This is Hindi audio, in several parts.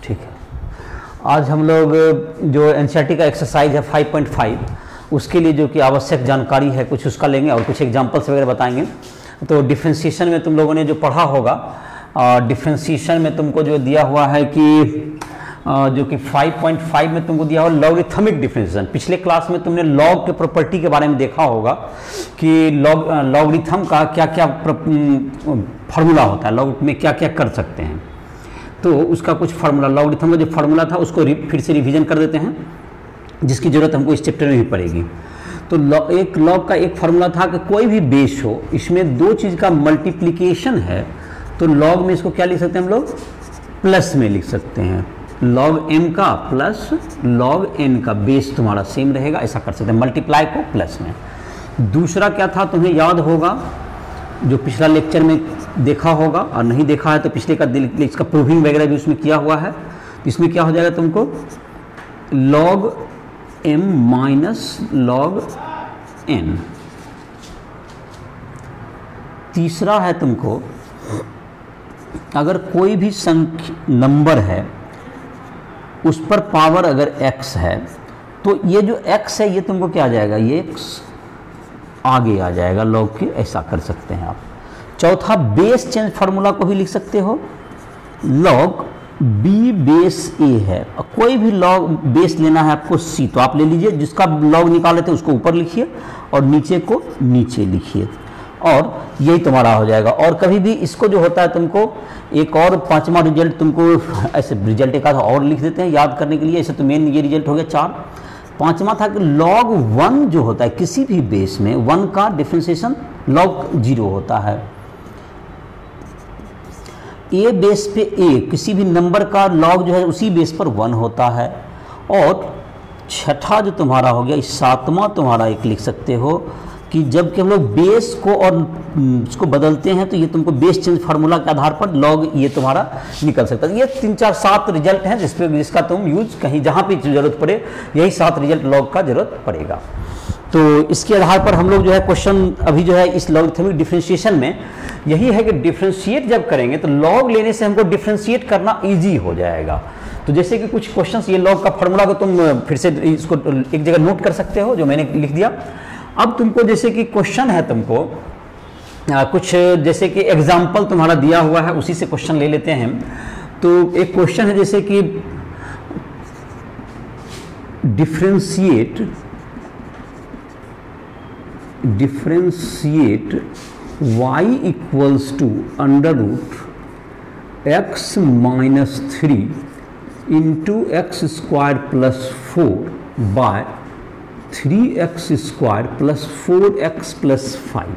ठीक है, आज हम लोग जो एनसीईआरटी का एक्सरसाइज है 5.5 उसके लिए जो कि आवश्यक जानकारी है कुछ उसका लेंगे और कुछ एग्जांपल्स वगैरह बताएंगे। तो डिफ्रेंशिएशन में तुम लोगों ने जो पढ़ा होगा, डिफ्रेंशिएशन में तुमको जो दिया हुआ है कि जो कि 5.5 में तुमको दिया हुआ लॉगरिथमिक डिफ्रेंशिएशन। पिछले क्लास में तुमने लॉग के प्रॉपर्टी के बारे में देखा होगा कि लॉगरिथम का क्या क्या फार्मूला होता है, लॉग में क्या क्या कर सकते हैं। तो उसका कुछ फार्मूला, लॉगरिथम का जो फार्मूला था उसको फिर से रिवीजन कर देते हैं, जिसकी ज़रूरत हमको इस चैप्टर में भी पड़ेगी। तो एक लॉग का एक फार्मूला था कि कोई भी बेस हो, इसमें दो चीज़ का मल्टीप्लिकेशन है, तो लॉग में इसको क्या लिख सकते हैं हम लोग, प्लस में लिख सकते हैं। लॉग m का प्लस लॉग n का बेस तुम्हारा सेम रहेगा, ऐसा कर सकते हैं, मल्टीप्लाई को प्लस में। दूसरा क्या था तुम्हें याद होगा, जो पिछला लेक्चर में देखा होगा, और नहीं देखा है तो पिछले का इसका प्रूविंग वगैरह भी उसमें किया हुआ है। तो इसमें क्या हो जाएगा तुमको, log m minus log n। तीसरा है तुमको, अगर कोई भी नंबर है उस पर पावर अगर x है तो ये जो x है ये तुमको क्या आ जाएगा, ये x आगे आ जाएगा लॉग के, ऐसा कर सकते हैं आप। चौथा बेस चेंज फार्मूला को भी लिख सकते हो, लॉग b बेस a है, और कोई भी लॉग बेस लेना है आपको c, तो आप ले लीजिए, जिसका लॉग निकाले थे उसको ऊपर लिखिए और नीचे को नीचे लिखिए, और यही तुम्हारा हो जाएगा। और कभी भी इसको जो होता है तुमको एक और पांचवा रिजल्ट तुमको ऐसे रिजल्ट एक आधा और लिख देते हैं याद करने के लिए, ऐसे तो मेन ये रिजल्ट हो गया 4। पांचवा था कि लॉग 1 जो होता है किसी भी बेस में 1 का डिफरेंशिएशन लॉग 0 होता है। ए बेस पे a किसी भी नंबर का लॉग जो है उसी बेस पर 1 होता है। और छठा जो तुम्हारा हो गया, इस सातवां तुम्हारा एक लिख सकते हो कि जब कि हम लोग बेस को और इसको बदलते हैं तो ये तुमको बेस चेंज फार्मूला के आधार पर लॉग ये तुम्हारा निकल सकता है। ये 3 4 7 रिजल्ट हैं जिसका तुम यूज कहीं जहाँ पे जरूरत पड़े, यही 7 रिजल्ट लॉग का जरूरत पड़ेगा। तो इसके आधार पर हम लोग जो है क्वेश्चन अभी जो है इस लॉगरिथमिक डिफरेंशिएशन में यही है कि डिफरेंशिएट जब करेंगे तो लॉग लेने से हमको डिफरेंशिएट करना ईजी हो जाएगा। तो जैसे कि कुछ क्वेश्चंस, ये लॉग का फार्मूला को तुम फिर से इसको एक जगह नोट कर सकते हो जो मैंने लिख दिया। अब तुमको जैसे कि क्वेश्चन है, तुमको कुछ जैसे कि एग्जाम्पल तुम्हारा दिया हुआ है, उसी से क्वेश्चन ले लेते हैं। तो एक क्वेश्चन है जैसे कि differentiate y equals to under root x minus 3 into x square plus 4 by 3x square plus 4x plus 5।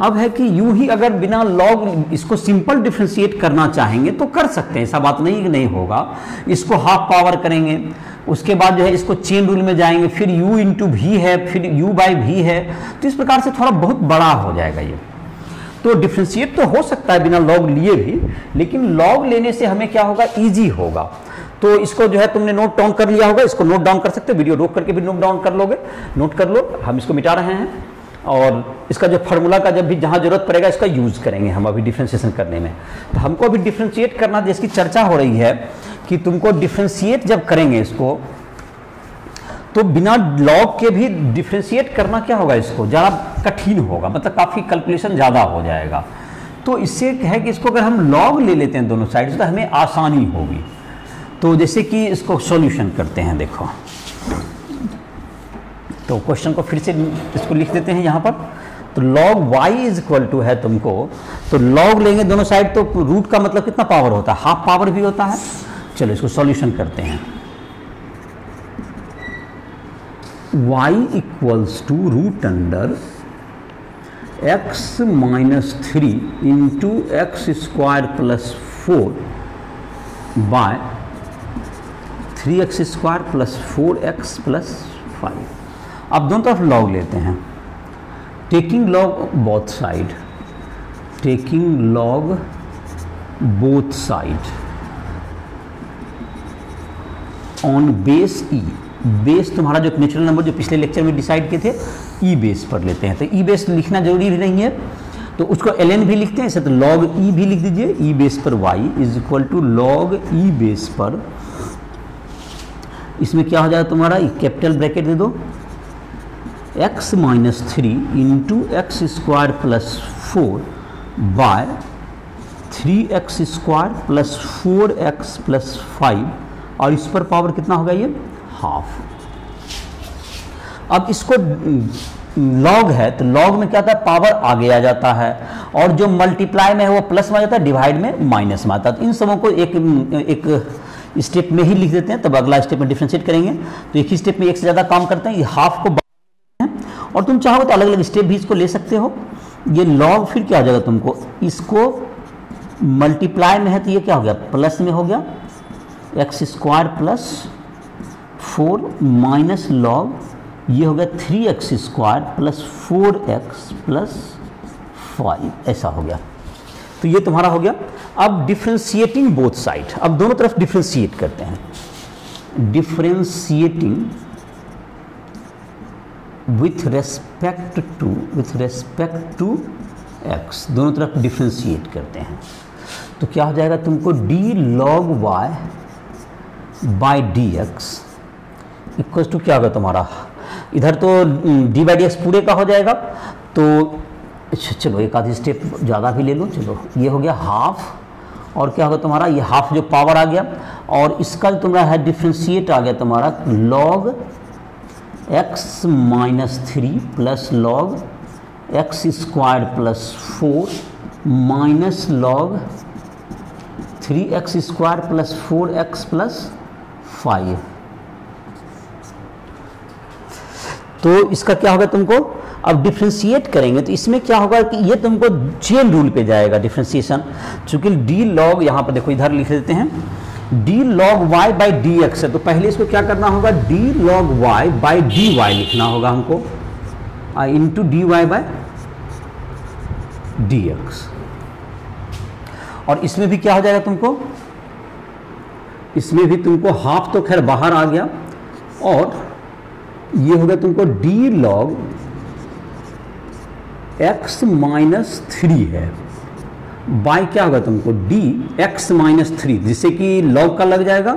अब है कि यूं ही अगर बिना लॉग इसको सिंपल डिफरेंशिएट करना चाहेंगे तो कर सकते हैं, ऐसा बात नहीं कि नहीं होगा। इसको हाफ पावर करेंगे, उसके बाद जो है इसको चेन रूल में जाएंगे, फिर u इंटू भी है, फिर u बाई भी है, तो इस प्रकार से थोड़ा बहुत बड़ा हो जाएगा ये। तो डिफरेंशिएट तो हो सकता है बिना लॉग लिए भी, लेकिन लॉग लेने से हमें क्या होगा, ईजी होगा। तो इसको जो है तुमने नोट डाउन कर लिया होगा, इसको नोट डाउन कर सकते हो, वीडियो रोक करके भी नोट डाउन कर लोगे, नोट कर लो। हम इसको मिटा रहे हैं और इसका जो फार्मूला का जब भी जहाँ जरूरत पड़ेगा इसका यूज करेंगे हम अभी डिफरेंशिएशन करने में। तो हमको अभी डिफरेंशिएट करना, जिसकी चर्चा हो रही है कि तुमको डिफरेंशिएट जब करेंगे इसको तो बिना लॉग के भी डिफरेंशिएट करना क्या होगा, इसको ज़्यादा कठिन होगा, मतलब काफ़ी कैलकुलेशन ज़्यादा हो जाएगा। तो इससे है कि इसको अगर हम लॉग ले लेते हैं दोनों साइड से तो हमें आसानी होगी। तो जैसे कि इसको सॉल्यूशन करते हैं, देखो तो क्वेश्चन को फिर से इसको लिख देते हैं यहाँ पर। तो log y is equal to है तुमको, तो log लेंगे दोनों साइड, तो रूट का मतलब कितना पावर होता है, हाफ पावर भी होता है। चलो इसको सॉल्यूशन करते हैं। y equals to root under x minus 3 into x square plus 4 by 3x square plus 4x plus 5। अब दोनों तरफ लॉग लेते हैं, taking log both side, taking log both side on base e। Base तुम्हारा जो नेचुरल नंबर जो पिछले लेक्चर में डिसाइड किए थे ई बेस पर लेते हैं, तो ई बेस लिखना जरूरी भी नहीं है। तो उसको ln भी लिखते हैं ऐसे, तो log e भी लिख दीजिए, e बेस पर y is equal to log e base पर, इसमें क्या हो जाएगा तुम्हारा, कैपिटल ब्रैकेट दे दो, x minus 3 into x square plus 4 by 3x square plus 4x plus 5, और इस पर पावर कितना होगा, ये हाफ। अब इसको लॉग है तो लॉग में क्या होता है, पावर आगे आ जाता है, और जो मल्टीप्लाई में है वो प्लस में आ जाता है, डिवाइड में माइनस में आता है। तो इन सबों को एक स्टेप में ही लिख देते हैं, तब अगला स्टेप में डिफरेंशिएट करेंगे। तो एक ही स्टेप में एक से ज़्यादा काम करते हैं, ये हाफ को हैं, और तुम चाहो तो अलग अलग स्टेप भी इसको ले सकते हो। ये लॉग फिर क्या हो जाएगा तुमको, इसको मल्टीप्लाई में है तो ये क्या हो गया, प्लस में हो गया, x square plus 4 minus log, ये हो गया 3x square plus 4x plus 5, ऐसा हो गया। तो ये तुम्हारा हो गया। अब डिफ्रेंशिएटिंग बोथ साइड, अब दोनों तरफ डिफ्रेंशिएट करते हैं। Differentiating with respect to x, दोनों तरफ डिफ्रेंशिएट करते हैं। तो क्या हो जाएगा तुमको, d log y by D x equal to क्या होगा तुम्हारा, इधर तो डी बाई डी एक्स पूरे का हो जाएगा, तो चलो एक आधी स्टेप ज़्यादा भी ले लो, चलो ये हो गया हाफ, और क्या होगा तुम्हारा, ये हाफ जो पावर आ गया, और इसका जो तुम्हारा है डिफ्रेंशिएट आ गया तुम्हारा log x minus 3 plus log x square plus 4 minus log 3x square plus 4x plus 5। तो इसका क्या होगा तुमको, अब डिफ्रेंशिएट करेंगे तो इसमें क्या होगा कि ये तुमको चेन रूल पे जाएगा डिफ्रेंशिएशन, चूंकि डी लॉग, यहाँ पर देखो इधर लिख देते हैं, d log y by D x है, तो पहले इसको क्या करना होगा, d log y by d y लिखना होगा हमको, into d y by D x. और इसमें भी क्या हो जाएगा तुमको, इसमें भी तुमको हाफ तो खैर बाहर आ गया, और ये हो गया तुमको डी लॉग x माइनस 3 है, बाय क्या होगा तुमको डी एक्स माइनस 3, जिससे कि लॉग का लग जाएगा,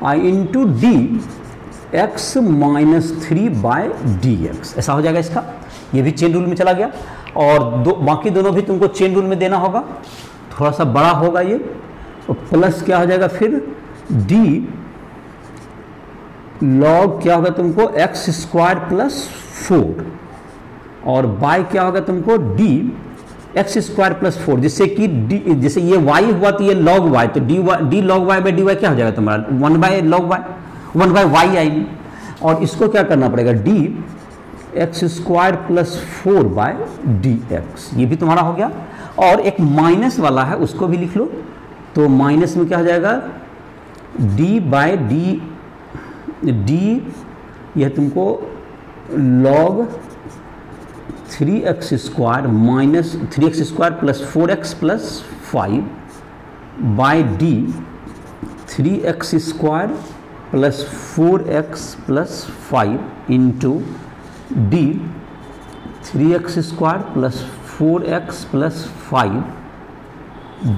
into d x minus 3 by D x, ऐसा हो जाएगा इसका। ये भी चेन रूल में चला गया, और बाकी दोनों भी तुमको चेन रूल में देना होगा, थोड़ा सा बड़ा होगा ये, और प्लस क्या हो जाएगा फिर डी लॉग क्या होगा तुमको एक्स स्क्वायर प्लस 4, और बाय क्या होगा तुमको डी एक्स स्क्वायर प्लस 4, जिससे कि डी, जैसे ये y हुआ तो ये log y, तो d log y by d y क्या हो जाएगा तुम्हारा 1 by log y, 1 by y आएगी, और इसको क्या करना पड़ेगा d x square plus 4 by D x, ये भी तुम्हारा हो गया। और एक माइनस वाला है उसको भी लिख लो, तो माइनस में क्या हो जाएगा डी बाय डी यह तुमको log 3x square minus 3x square plus 4x plus 5 by d 3x square plus 4x plus 5 into d 3x square plus 4x plus 5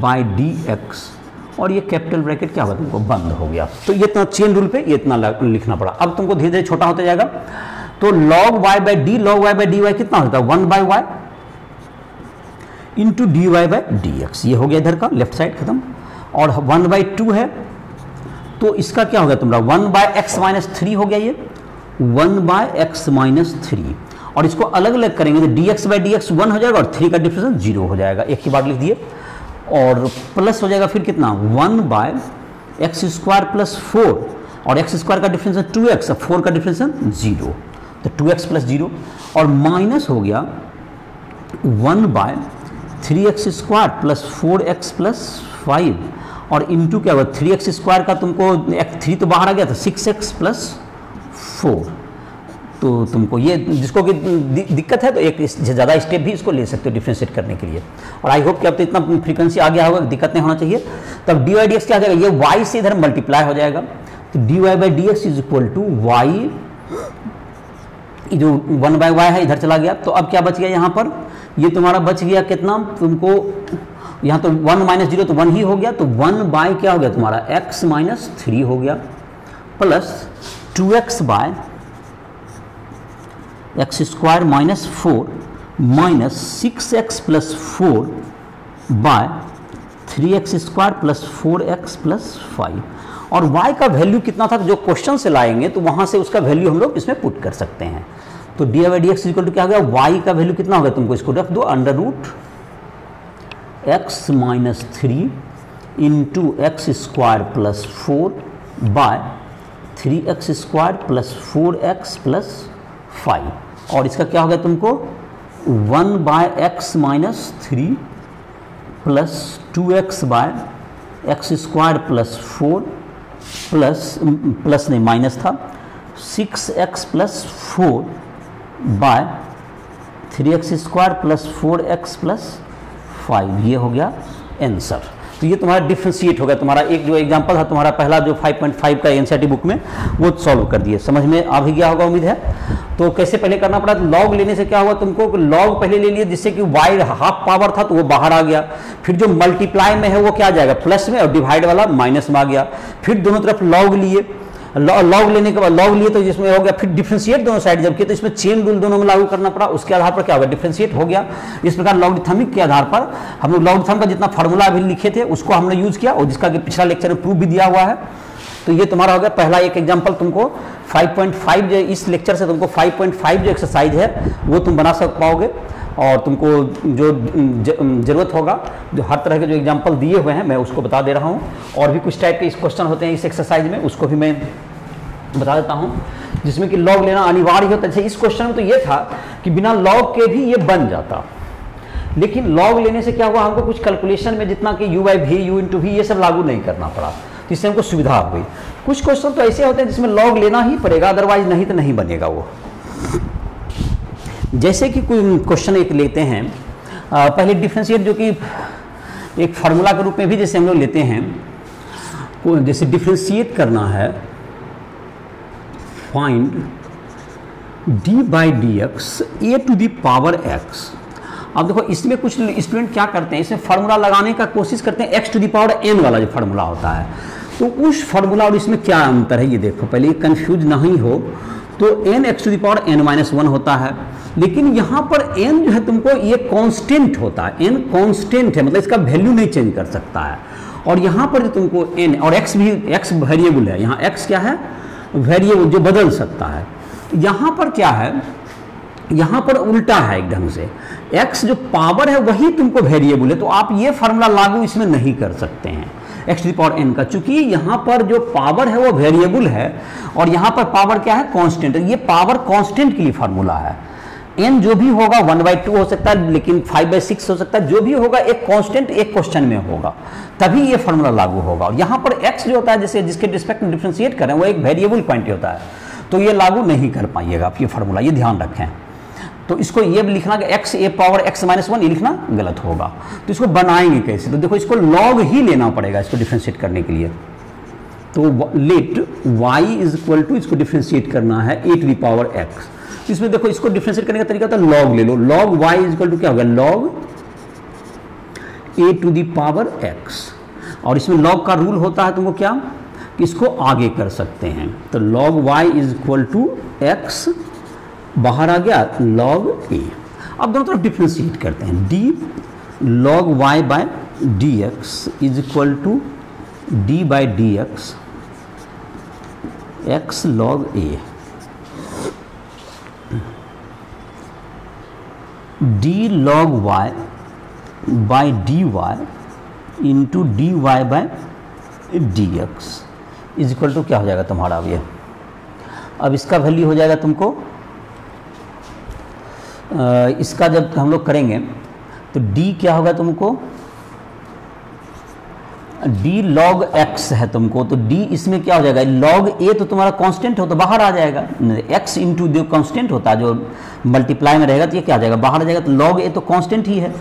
by D x, और ये कैपिटल ब्रैकेट क्या होगा तुमको बंद हो गया। तो ये इतना चेन रूल पे ये इतना लिखना पड़ा। अब तुमको धीरे धीरे छोटा होता जाएगा, तो log y by d log y by d y कितना होता है 1 by y into d y by D x, ये हो गया इधर का लेफ्ट साइड खत्म। और 1 बाई 2 है तो इसका क्या होगा तुम्हारा 1 बाय एक्स माइनस 3 हो गया, ये 1 बाय एक्स माइनस 3, और इसको अलग अलग करेंगे तो D x by D x 1 हो जाएगा और 3 का डिफरेंस 0 हो जाएगा, एक ही बार लिख दिए। और प्लस हो जाएगा फिर कितना 1 बाय एक्स स्क्वायर प्लस 4, और एक्स स्क्वायर का डिफरेंस है 2x, 4 का डिफरेंस है 0, तो 2x प्लस 0, और माइनस हो गया 1 bye 3x square plus 4x plus 5, और इंटू क्या हुआ 3x स्क्वायर का तुमको 3 तो बाहर आ गया था 6x प्लस 4। तो तुमको ये जिसको कि दिक्कत है तो एक ज़्यादा स्टेप भी इसको ले सकते हो डिफ्रेंशिएट करने के लिए। और आई होप कि अब तो इतना फ्रीक्वेंसी आ गया होगा, दिक्कत नहीं होना चाहिए। तब डी वाई डी एक्स क्या आ जाएगा, ये y से इधर मल्टीप्लाई हो जाएगा, तो d y by D x is equal to y जो 1/y है इधर चला गया, तो अब क्या बच गया यहाँ पर, ये तुम्हारा बच गया कितना तुमको, यहाँ तो 1 - 0 तो 1 ही हो गया, तो 1 बाय क्या हो गया तुम्हारा x - 3 हो गया, प्लस 2x बाय x² - 4 minus 6x + 4 bye 3x² + 4x + 5। और y का वैल्यू कितना था जो क्वेश्चन से लाएंगे तो वहां से उसका वैल्यू हम लोग इसमें पुट कर सकते हैं। तो dy/dx इक्वल टू क्या हो गया, y का वैल्यू कितना होगा तुमको इसको रख दो, √x - 3 into x² + 4 bye 3x² + 4x + 5। और इसका क्या हो गया तुमको 1/x - 3 प्लस 2x बाय x² + 4 प्लस नहीं माइनस था 6x + 4 बाय 3x² + 4x + 5। ये हो गया आंसर। तो ये तुम्हारा डिफ्रेंशिएट होगा, तुम्हारा एक जो एग्जांपल था तुम्हारा पहला जो 5.5 का एनसीईआरटी बुक में वो सॉल्व कर दिए, समझ में आ भी गया होगा उम्मीद है। तो कैसे पहले करना पड़ा, लॉग लेने से क्या हुआ तुमको, लॉग पहले ले लिए जिससे कि y हाफ पावर था तो वो बाहर आ गया, फिर जो मल्टीप्लाई में है वो क्या आ जाएगा प्लस में, और डिवाइड वाला माइनस में आ गया, फिर दोनों तरफ लॉग लिए, लॉग लेने के बाद लॉग लिए तो जिसमें हो गया, फिर डिफरेंशिएट दोनों साइड जब किए तो इसमें चेन रूल दोनों में लागू करना पड़ा, उसके आधार पर क्या होगा डिफरेंशिएट हो गया। इस प्रकार लॉगरिथमिक के आधार पर हम लोग लॉगरिथम का जितना फार्मूला अभी लिखे थे उसको हमने यूज किया, और जिसका कि पिछला लेक्चर में प्रूफ भी दिया हुआ है। तो ये तुम्हारा हो गया पहला एक एग्जाम्पल, तुमको 5.5 जो इस लेक्चर से तुमको 5.5 जो एक्सरसाइज है वो तुम बना सक पाओगे, और तुमको जो जरूरत होगा जो हर तरह के जो एग्जाम्पल दिए हुए हैं मैं उसको बता दे रहा हूँ, और भी कुछ टाइप के इस क्वेश्चन होते हैं इस एक्सरसाइज में उसको भी मैं बता देता हूँ, जिसमें कि लॉग लेना अनिवार्य होता है। जैसे इस क्वेश्चन में तो ये था कि बिना लॉग के भी ये बन जाता, लेकिन लॉग लेने से क्या हुआ हमको कुछ कैलकुलेशन में जितना कि u/v u/v ये सब लागू नहीं करना पड़ा, तो इससे हमको सुविधा हुई। कुछ क्वेश्चन तो ऐसे होते हैं जिसमें लॉग लेना ही पड़ेगा, अदरवाइज नहीं तो नहीं बनेगा वो। जैसे कि कोई क्वेश्चन एक लेते हैं, पहले डिफरेंशिएट जो कि एक फार्मूला के रूप में भी जैसे हम लोग लेते हैं, जैसे डिफरेंशिएट करना है, फाइंड d/dx a⁴x। अब देखो इसमें कुछ स्टूडेंट क्या करते हैं, इसमें फार्मूला लगाने का कोशिश करते हैं x⁴n वाला जो फार्मूला होता है, तो उस फार्मूला और इसमें क्या अंतर है ये देखो, पहले ये कंफ्यूज नहीं हो। तो n x⁴n - 1 होता है, लेकिन यहाँ पर n जो है तुमको ये कांस्टेंट होता है, n कांस्टेंट है, मतलब इसका वैल्यू नहीं चेंज कर सकता है। और यहाँ पर जो तुमको n और x भी, x वेरिएबल है, यहाँ x क्या है वेरिएबल जो बदल सकता है। यहाँ पर क्या है, यहाँ पर उल्टा है एक ढंग से, x जो पावर है वही तुमको वेरिएबल है, तो आप ये फार्मूला लागू इसमें नहीं कर सकते हैं x⁴n का, चूंकि यहाँ पर जो पावर है वो वेरिएबल है और यहाँ पर पावर क्या है कांस्टेंट। ये पावर कांस्टेंट के लिए फार्मूला है, n जो भी होगा 1/2 हो सकता है, लेकिन 5/6 हो सकता है, जो भी होगा एक कांस्टेंट एक क्वेश्चन में होगा, तभी ये फार्मूला लागू होगा। और यहाँ पर x जो होता है जैसे जिसके रिस्पेक्ट में डिफरेंशिएट करें वो एक वेरिएबल क्वांटिटी होता है, तो ये लागू नहीं कर पाइएगा आप ये फार्मूला, ये ध्यान रखें। तो इसको ये लिखना कि x a⁴x - 1 ये लिखना गलत होगा। तो इसको बनाएंगे कैसे, तो देखो इसको लॉग ही लेना पड़ेगा इसको डिफरेंशिएट करने के लिए। तो लेट y = इसको डिफरेंशिएट करना है a⁴x। इसमें देखो इसको डिफरेंशिएट करने का तरीका होता है लॉग ले लो, लॉग y = क्या होगा लॉग a⁴x। और इसमें लॉग का रूल होता है तुमको क्या कि इसको आगे कर सकते हैं, तो लॉग y = x बाहर आ गया log a। अब दोनों तरफ डिफरेंशिएट करते हैं, d log y/dx = d/dx x log a, d log y/dy into dy/dx equal to क्या हो जाएगा तुम्हारा अब ये, अब इसका वैल्यू हो जाएगा तुमको, इसका जब हम लोग करेंगे तो d क्या होगा तुमको, d log x है तुमको, तो d इसमें क्या हो जाएगा log a तो तुम्हारा कांस्टेंट हो तो बाहर आ जाएगा, x इंटू जो कांस्टेंट होता है जो मल्टीप्लाई में रहेगा तो ये क्या आ जाएगा बाहर आ जाएगा, तो log a तो कांस्टेंट ही है,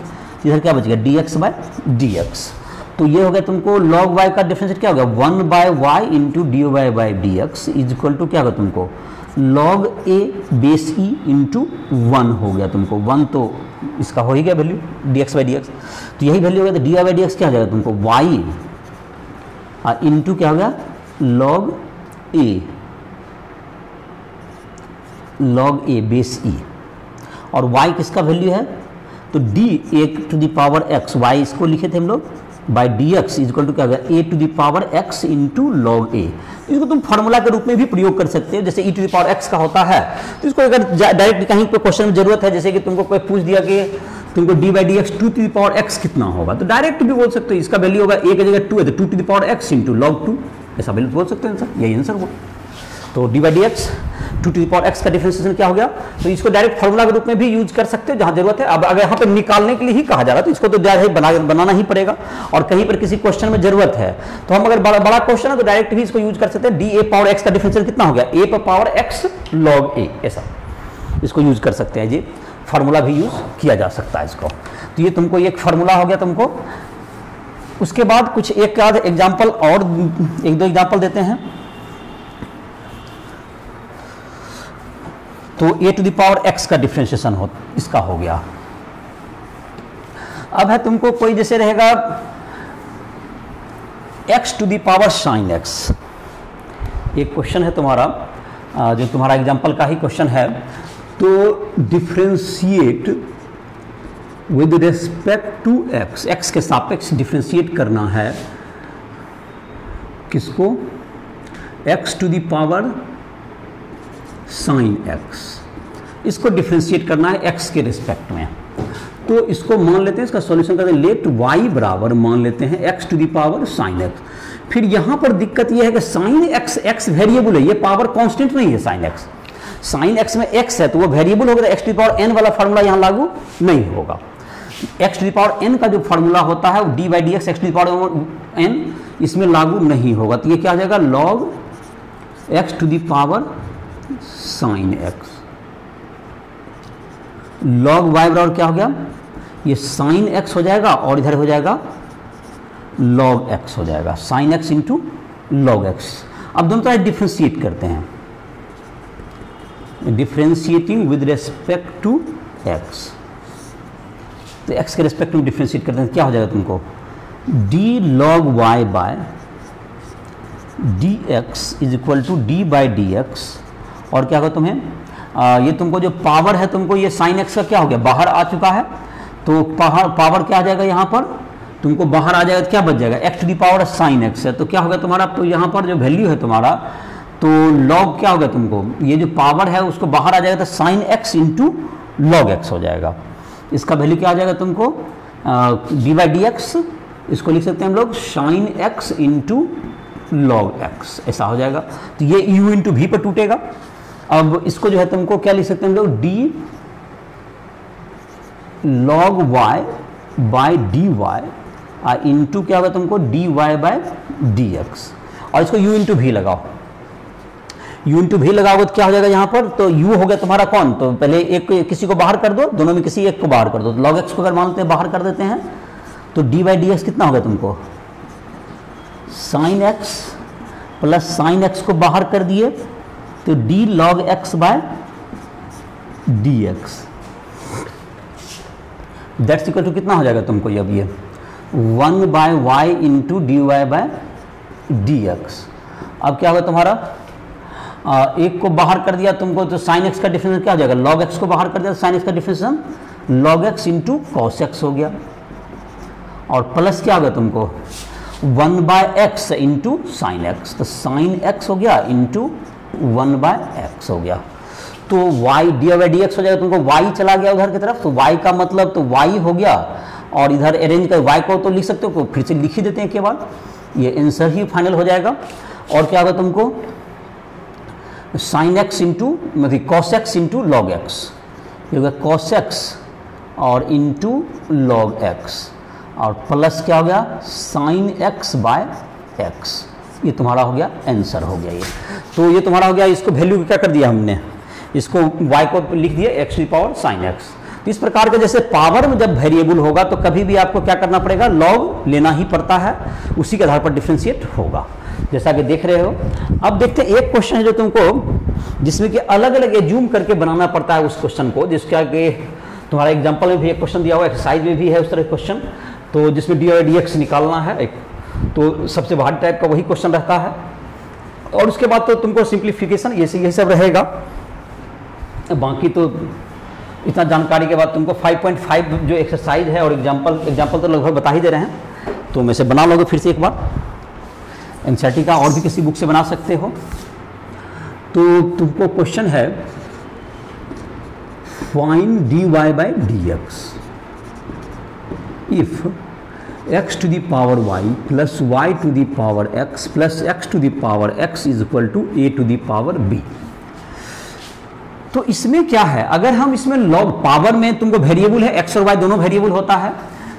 इधर क्या बचेगा dx/dx। तो ये हो गया तुमको log y का डिफरेंशिएट क्या होगा 1/y into dy/dx equal to क्या होगा तुमको log a base E into 1 हो गया तुमको, 1 तो इसका हो ही गया वैल्यू dx बाई dx, तो यही वैल्यू हो गया। तो dy बाई dx क्या हो जाएगा तुमको y इंटू क्या हो गया log a बेस ई, और y किसका वैल्यू है तो d a to the power x, y इसको लिखे थे हम लोग by D x is equal to क्या हो गया a to the power x into log a। इसको तुम फार्मूला के रूप में भी प्रयोग कर सकते हो, जैसे e to the power x का होता है, तो इसको अगर डायरेक्ट कहीं पे क्वेश्चन में जरूरत है, जैसे कि तुमको कोई पूछ दिया कि तुमको d by D x two to the power x कितना होगा, तो डायरेक्ट भी बोल सकते हो इसका वैल्यू होगा a की जगह 2 है तो 2 to the power x into log 2, ऐसा वैल्यू बोल सकते हैं आंसर, यही आंसर हो। तो d by D x 2 to the power x का डिफरेंशिएशन क्या हो गया, तो इसको डायरेक्ट फार्मूला के रूप में भी यूज कर सकते हो जहां जरूरत है। अब अगर यहाँ पे निकालने के लिए ही कहा जा रहा है तो इसको तो बनाना ही पड़ेगा, और कहीं पर किसी क्वेश्चन में जरूरत है तो हम अगर बड़ा क्वेश्चन है तो डायरेक्ट भी इसको यूज कर सकते हैं। डी ए पावर x का डिफरेंशिएशन कितना हो गया a पर पावर x log a, ऐसा इसको यूज कर सकते हैं, ये फार्मूला भी यूज किया जा सकता है इसको। तो ये तुमको एक फार्मूला हो गया तुमको। उसके बाद कुछ एक आध एग्जाम्पल और एक दो एग्जाम्पल देते हैं। तो a to the power x का डिफरेंशिएशन हो इसका हो गया। अब है तुमको कोई जैसे रहेगा x to the power sine x, एक क्वेश्चन है तुम्हारा जो तुम्हारा एग्जाम्पल का ही क्वेश्चन है। तो differentiate with respect to x, x के सापेक्ष डिफरेंशिएट करना है किसको, x to the power sine x, इसको डिफरेंशिएट करना है x के रिस्पेक्ट में। तो इसको मान लेते हैं, इसका सॉल्यूशन करते हैं, लेट y बराबर मान लेते हैं x to the power sine x। फिर यहाँ पर दिक्कत ये है कि साइन x वेरिएबल है, ये पावर कांस्टेंट नहीं है साइन x, साइन x में x है तो वो वेरिएबल होगा, तो x to the power n वाला फार्मूला यहाँ लागू नहीं होगा। x to the power n का जो फार्मूला होता है वो d by D x x to the power n इसमें लागू नहीं होगा। तो ये क्या आ जाएगा log x to the power sine x, log y बराबर क्या हो गया, ये साइन x हो जाएगा और इधर हो जाएगा log x हो जाएगा, sine x into log x। अब दोनों तरह डिफ्रेंशिएट करते हैं, differentiating with respect to x, तो x के रेस्पेक्ट में डिफ्रेंशिएट करते हैं, क्या हो जाएगा तुमको d log y by D x is equal to d by D x, और क्या होगा तुम्हें ये तुमको जो पावर है तुमको ये साइन एक्स का क्या हो गया बाहर आ चुका है, तो पावर क्या आ जाएगा यहाँ पर तुमको बाहर आ जाएगा, तो क्या बच जाएगा x to the power sine x है, तो क्या होगा तुम्हारा, तो यहाँ पर जो वैल्यू है तुम्हारा तो लॉग क्या होगा तुमको, ये जो पावर है उसको बाहर आ जाएगा तो sine x into log X हो जाएगा। इसका वैल्यू क्या आ जाएगा तुमको डी बाई डी एक्स, इसको लिख सकते हैं हम लोग sine x into log x, ऐसा हो जाएगा। तो ये u इंटू वी पर टूटेगा। अब इसको जो है तुमको क्या लिख सकते हैं हम लोग d log y by d y into क्या होगा तुमको d y by D x, और इसको u इंटू वी लगाओ, u इंटू वी लगाओगे तो क्या हो जाएगा यहाँ पर, तो u हो गया तुम्हारा कौन, तो पहले एक किसी को बाहर कर दो, दोनों में किसी एक को बाहर कर दो, तो लॉग एक्स को अगर मानते हैं बाहर कर देते हैं तो डी बाई डी एक्स कितना होगा तुमको sine x plus sine x को बाहर कर दिए तो d log x by D x, that's equal to कितना हो जाएगा तुमको अब ये 1 by y into d Y by D x. अब क्या होगा तुम्हारा एक को बाहर कर दिया तुमको तो साइन एक्स का डिफरेंस क्या हो जाएगा, लॉग एक्स को बाहर कर दिया तो साइन एक्स का difference log x into cos x हो गया, और प्लस क्या होगा तुमको 1 by x into sine x, तो साइन एक्स हो गया इंटू 1 बाय एक्स हो गया, तो y D by D x हो जाएगा, तुमको y चला गया उधर की तरफ, तो y का मतलब तो y हो गया, और इधर अरेंज कर y को तो लिख सकते हो, फिर से लिख ही देते हैं के बाद, ये आंसर ही फाइनल हो जाएगा। और क्या होगा तुमको साइन एक्स इंटू मतलब cos x into log x, ये होगा कॉस एक्स और इंटू लॉग एक्स, और प्लस क्या हो गया साइन एक्स बाय एक्स, ये तुम्हारा हो गया आंसर हो गया ये। तो ये तुम्हारा हो गया, इसको वैल्यू क्या कर दिया हमने, इसको y को लिख दिया एक्स की पावर साइन एक्स। तो इस प्रकार के जैसे पावर में जब वेरिएबल होगा तो कभी भी आपको क्या करना पड़ेगा लॉग लेना ही पड़ता है, उसी के आधार पर डिफरेंशिएट होगा। जैसा कि देख रहे हो। अब देखते हैं एक क्वेश्चन है जो तुमको जिसमें कि अलग अलग एज्यूम करके बनाना पड़ता है उस क्वेश्चन को, जिसका कि तुम्हारा एग्जाम्पल में भी एक क्वेश्चन दिया हुआ है, एक्सरसाइज में भी है उस तरह क्वेश्चन, तो जिसमें डी और डी एक्स निकालना है एक, तो सबसे भारी टाइप का वही क्वेश्चन रहता है। और उसके बाद तो तुमको सिंप्लीफिकेशन ये सब रहेगा। बाकी तो इतना जानकारी के बाद तुमको 5.5 जो एक्सरसाइज है और एग्जाम्पल तो लगभग बता ही दे रहे हैं, तो मैं से बना लोगे फिर से एक बार। एनसीईआरटी का और भी किसी बुक से बना सकते हो। तो तुमको क्वेश्चन है find dy by dx if x to the power y plus y to the power x plus x to the power x is equal to a to the power b। तो इसमें क्या है, अगर हम इसमें लॉग पावर में तुमको वेरिएबल है x और y दोनों वेरिएबल होता है,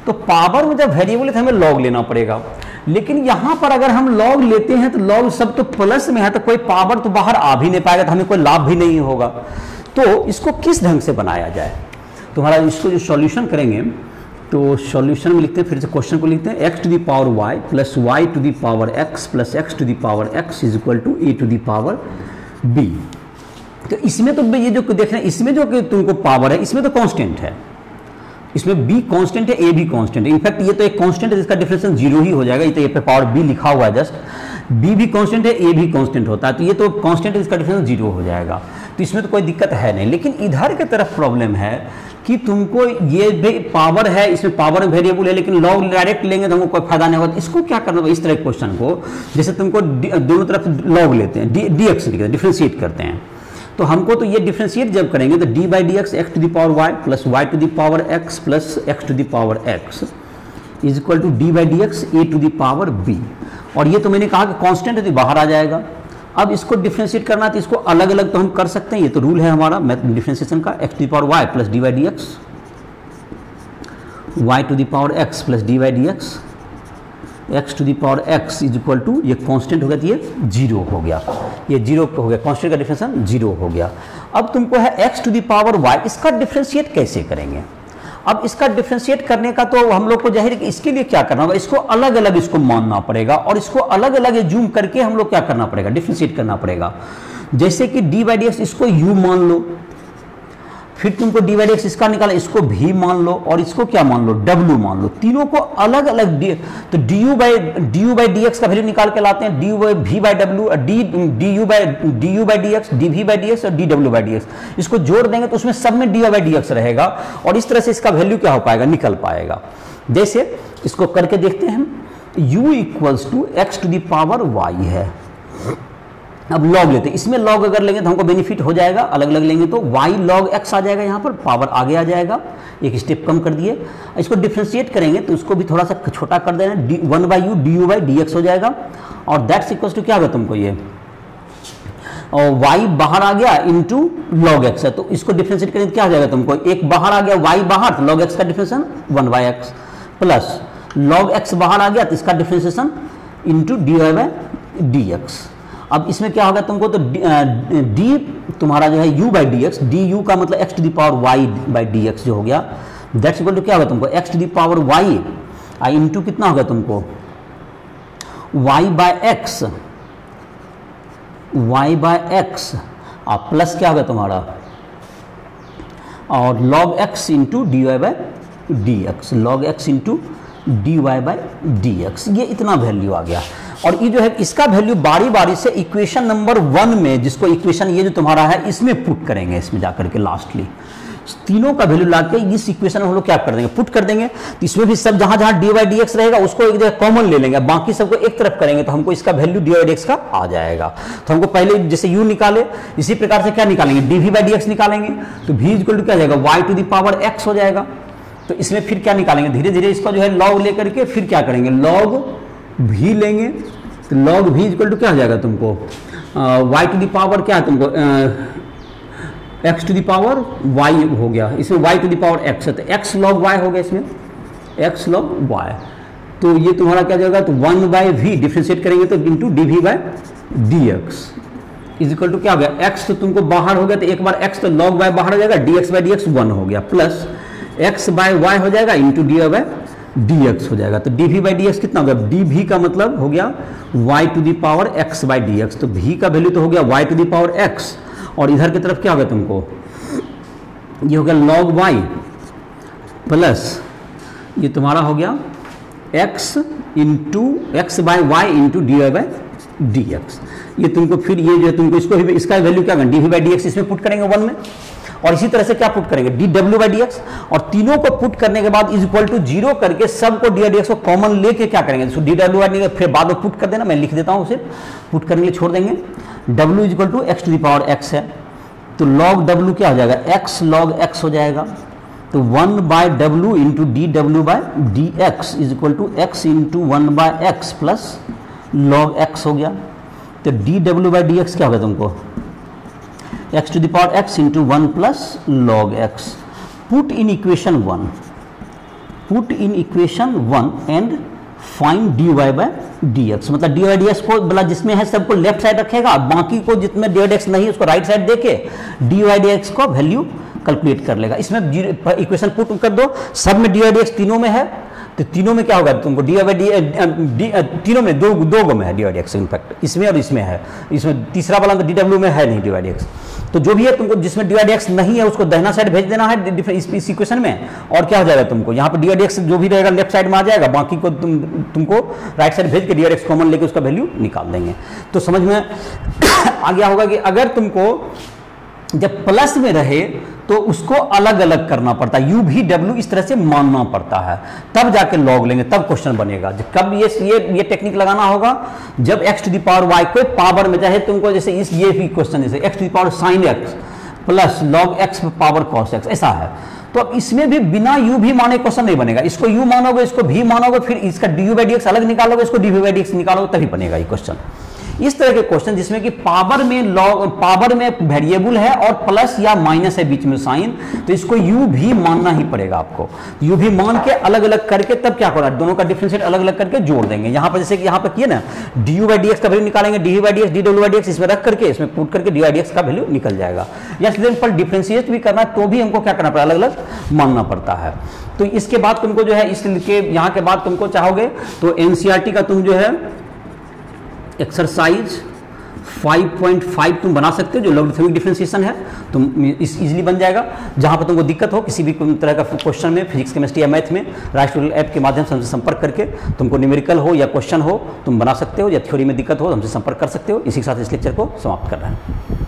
तो पावर में जब वेरिएबल है तो हमें लॉग लेना पड़ेगा। लेकिन यहां पर अगर हम लॉग लेते हैं तो लॉग सब तो प्लस में है, तो कोई पावर तो बाहर आ भी नहीं पाएगा, तो हमें कोई लाभ भी नहीं होगा। तो इसको किस ढंग से बनाया जाए, तुम्हारा इसको जो सॉल्यूशन करेंगे तो सॉल्यूशन में लिखते हैं, फिर से क्वेश्चन को लिखते हैं x to the power y plus y to the power x plus x to the power x is equal to a to the power b। तो इसमें तो ये जो देख रहे हैं इसमें जो तुमको पावर है इसमें तो कांस्टेंट है, इसमें b कांस्टेंट है, a भी कांस्टेंट है। इनफैक्ट ये तो एक कांस्टेंट है जिसका डिफरेंशियल 0 ही हो जाएगा, ये तो ये पे पावर b लिखा हुआ है जस्ट, b भी कांस्टेंट है, a भी कांस्टेंट होता है, तो ये तो कांस्टेंट है जिसका डिफरेंशियल 0 हो जाएगा, तो इसमें तो कोई दिक्कत है नहीं। लेकिन इधर की तरफ प्रॉब्लम है कि तुमको ये भी पावर है, इसमें पावर वेरिएबल है, लेकिन लॉग डायरेक्ट लेंगे तो हमको कोई फायदा नहीं होगा। इसको क्या करना होगा, इस तरह क्वेश्चन को जैसे तुमको दोनों तरफ लॉग लेते हैं, dx लिखते हैं, डिफरेंशिएट करते हैं, तो हमको तो ये डिफरेंशिएट जब करेंगे तो d by D x x to the power y plus y to the power x plus x to the power x is equal to d by D x a to the power b. और ये तो मैंने कहा कि कांस्टेंट है तो बाहर आ जाएगा। अब इसको डिफरेंशिएट करना है तो इसको अलग अलग तो हम कर सकते हैं, ये तो रूल है हमारा मैथ डिफरेंशिएशन का, x to the power y plus d by D x y to the power x plus d by D x x to the power x is equal to, ये कांस्टेंट हो गया तो ये 0 हो गया, ये 0 हो गया, कांस्टेंट का डिफरेंशिएशन 0 हो गया। अब तुमको है x to the power y, इसका डिफरेंशिएट कैसे करेंगे। अब इसका डिफरेंशिएट करने का तो हम लोग को जाहिर है कि इसके लिए क्या करना होगा, इसको अलग अलग इसको मानना पड़ेगा और इसको अलग अलग जूम करके हम लोग क्या करना पड़ेगा, डिफरेंशिएट करना पड़ेगा। जैसे कि डी बाई डी एक्स इसको यू मान लो, फिर तुमको डी बाई डी एक्स इसका निकाला, इसको भी मान लो और इसको क्या मान लो, डब्ल्यू मान लो, तीनों को अलग अलग तो d u by D x का वैल्यू निकाल के लाते हैं, d u by v by डब्ल्यू, d u by D x, d v by D x और d W by D x, इसको जोड़ देंगे तो उसमें सब में डी बाई डी एक्स रहेगा और इस तरह से इसका वैल्यू क्या हो पाएगा, निकल पाएगा। जैसे इसको करके देखते हैं, u equals to x to the power y है। अब लॉग लेते हैं, इसमें लॉग अगर लेंगे तो हमको बेनिफिट हो जाएगा, अलग अलग लेंगे तो y log x आ जाएगा, यहाँ पर पावर आगे आ जाएगा, एक स्टेप कम कर दिए। इसको डिफरेंशिएट करेंगे तो उसको भी थोड़ा सा छोटा कर देना, 1 by U D u by D x हो जाएगा और दैट्स इक्वल्स टू क्या होगा तुमको ये, और y बाहर आ गया इंटू लॉग एक्स है, तो इसको डिफरेंशिएट करेंगे क्या हो जाएगा तुमको, एक बाहर आ गया y बाहर, तो लॉग एक्स का differentiation 1 by x plus log x बाहर आ गया तो इसका differentiation into d y by D x. अब इसमें क्या होगा तुमको, तो डी तुम्हारा जो है u by D x, d u का मतलब x to the power y by D x जो हो गया, दैट्स इक्वल टू क्या होगा तुमको, x to the power y i into कितना होगा तुमको y बाय एक्स और प्लस क्या होगा तुम्हारा और log x into d y by D x, log x into d y by D x, ये इतना वैल्यू आ गया। और ये जो है इसका वैल्यू बारी बारी से इक्वेशन नंबर 1 में, जिसको इक्वेशन ये जो तुम्हारा है इसमें पुट करेंगे, इसमें जाकर के लास्टली तीनों का वैल्यू लाके इस इक्वेशन में हम लोग क्या कर देंगे, पुट कर देंगे। तो इसमें भी सब जहां जहां डी बाई डी एक्स रहेगा उसको एक जगह कॉमन ले लेंगे, बाकी सबको एक तरफ करेंगे तो हमको इसका value D by D x का आ जाएगा। तो हमको पहले जैसे u निकाले, इसी प्रकार से क्या निकालेंगे, d v by D x निकालेंगे, तो v इक्वल टू क्या जाएगा, y to the power x हो जाएगा। तो इसमें फिर क्या निकालेंगे, धीरे धीरे इसका जो है लॉग लेकर के फिर क्या करेंगे, लॉग v लेंगे, तो लॉग v इक्वल टू क्या हो जाएगा तुमको, y टू दी पावर क्या है तुमको, x to the power y हो गया, इसमें y to the power x है, तो x log y हो गया, इसमें x log y, तो ये तुम्हारा क्या जाएगा, तो 1 बाई वी डिफ्रेंशिएट करेंगे तो into d v by D x is equal to क्या हो गया, x तो तुमको बाहर हो गया तो एक बार x तो log y बाहर हो जाएगा, dx बाई डी एक्स 1 हो गया, प्लस x बाय y हो जाएगा into d by D x हो जाएगा। तो d v by D x कितना हो गया, डी वी का मतलब हो गया y to the power x by D x. तो वी का वैल्यू तो हो गया y to the power x, और इधर की तरफ क्या हो गया तुमको, ये हो गया लॉग वाई प्लस ये तुम्हारा हो गया x into x by y into d y by D x. ये तुमको फिर ये जो है तुमको इसको भी इसका वैल्यू क्या करना, d v by D x इसमें पुट करेंगे 1 में, और इसी तरह से क्या पुट करेंगे D W by D x, और तीनों को पुट करने के बाद इज इक्वल टू 0 करके सबको डी डी एक्स को कॉमन लेके क्या करेंगे, D W by D x फिर बाद में पुट कर देना, मैं लिख देता हूँ उसे, पुट करने के लिए छोड़ देंगे। डब्ल्यू is equal to x to the power x है, तो लॉग डब्ल्यू क्या हो जाएगा, एक्स लॉग एक्स हो जाएगा। तो 1 by W into D W by D x is equal to X into 1 by X plus log X हो गया। तो D W by D X क्या हो गया तुमको, X to the power X into 1 plus log X. Put in equation 1, put in equation 1 and find D Y by D X. मतलब डी वाई डी एक्स को बोला जिसमें है सबको लेफ्ट साइड रखेगा, बाकी को जितने डी वाई डी एक्स नहीं है उसको राइट साइड देके डी वाई डी एक्स को वैल्यू कैलकुलेट कर लेगा। इसमें इक्वेशन पुट कर दो, सब में डी वाई डी एक्स तीनों में है, तो तीनों में क्या होगा तुमको डी वाई डी तीनों में दो गो में है d Y D x, in fact इसमें और इसमें है, इसमें तीसरा वाला तो डी डब्ल्यू में है नहीं डी वाई डी एक्स। तो जो भी है तुमको जिसमें डी वाई डी एक्स नहीं है उसको दाहिना साइड भेज देना है इस इक्वेशन में, और क्या हो जाएगा तुमको यहाँ पे डी वाई डी एक्स जो भी रहेगा लेफ्ट साइड में आ जाएगा, बाकी को तुमको राइट साइड भेज के d Y D x common लेके उसका वैल्यू निकाल देंगे। तो समझ में आ गया होगा कि अगर तुमको जब प्लस में रहे तो उसको अलग अलग करना पड़ता है, यू भी डब्ल्यू इस तरह से मानना पड़ता है, तब जाके लॉग लेंगे, तब क्वेश्चन बनेगा। कब ये टेक्निक लगाना होगा, जब x to the power y कोई पावर में चाहे तुमको, जैसे इस ये भी क्वेश्चन जैसे x to the power sine x plus log x power cos x ऐसा है, तो अब इसमें भी बिना यू भी माने क्वेश्चन नहीं बनेगा। इसको यू मानोगे, इसको भी मानोगे, फिर इसका d u by D x अलग निकालोगे, इसको d v by D x निकालोगे, तभी बनेगा ये क्वेश्चन। इस तरह के क्वेश्चन जिसमें कि पावर में वेरिएबल है और प्लस या माइनस है बीच में साइन, तो इसको यू भी मानना ही पड़ेगा आपको। यू भी मान के अलग अलग करके तब क्या करना, दोनों का डिफरेंशिएट अलग अलग करके जोड़ देंगे। यहाँ पर जैसे कि यहाँ पर किए ना, D u by D x का वैल्यू निकालेंगे, D u by D x D W by D x इसमें रख करके इसमें पुट करके डी वाई डी एक्स का वैल्यू निकल जाएगा। या सिंपल डिफरेंशिएट भी करना तो भी हमको क्या करना पड़ता है, अलग अलग मानना पड़ता है। तो इसके बाद तुमको जो है इसके यहाँ के बाद तुमको चाहोगे तो एनसीईआरटी का तुम जो है एक्सरसाइज 5.5 तुम बना सकते हो, जो लॉगरिथमिक डिफरेंशिएशन है, तुम इस इजीली बन जाएगा। जहां पर तुमको दिक्कत हो किसी भी तरह का क्वेश्चन में, फिजिक्स केमिस्ट्री या मैथ में, राइट ट्यूटोरियल ऐप के माध्यम से हमसे संपर्क करके तुमको न्यूमेरिकल हो या क्वेश्चन हो तुम बना सकते हो, या थ्योरी में दिक्कत हो हमसे संपर्क कर सकते हो। इसी के साथ इस लेक्चर को समाप्त कर रहे हैं।